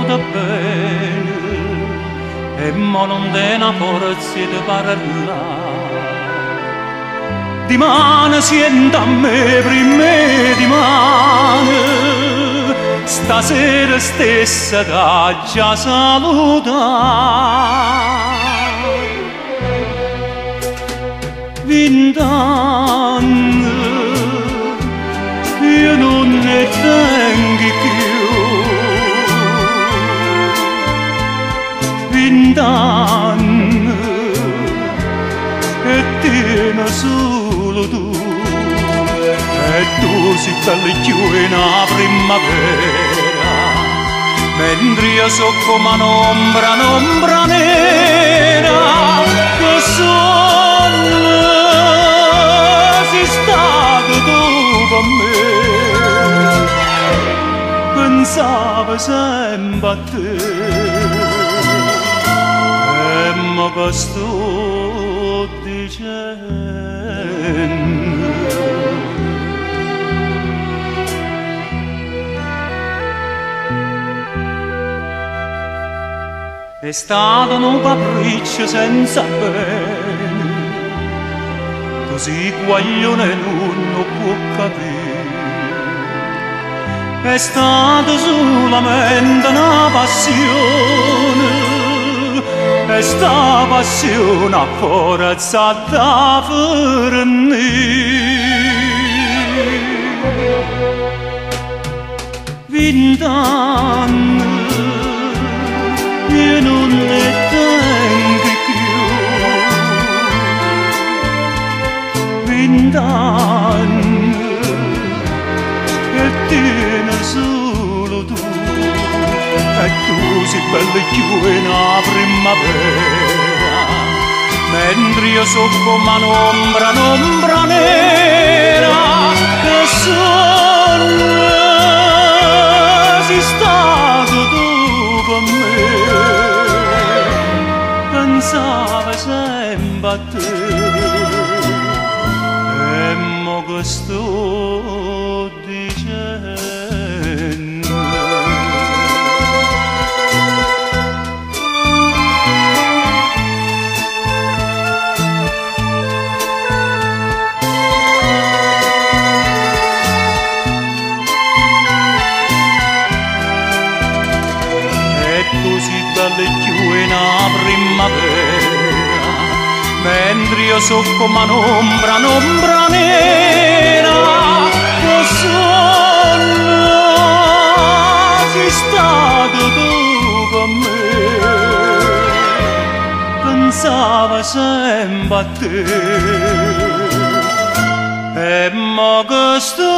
ricorda bene e mo non te una forza di parlare. Dimane sienta a me prima dimane, stasera stessa da già salutare. 20 anni io non ne tengo più, 20 anni e tieni solo tu, e tu sei bella più in la primavera, mentre io so come un'ombra nera che sono sei stato tu con me. Pensavo sempre a te e mo che sto dicendo. È stato un capriccio senza bene, così guaglione non può capire. È stata solamente una passione, e sta passione a forza da fornire. 20 anni io non ne tengo più, 20 anni e tieni solo tu, e tu sei bella più in la primavera, mentre io so come un'ombra nera che sono sei stato tu con me. Pensavo sempre a te e mo che sto dicendo. E tu sei bella più in la primavera, mentre io so come un'ombra nera che sono sei stato tu con me. Pensavo sempre a te e mo che sto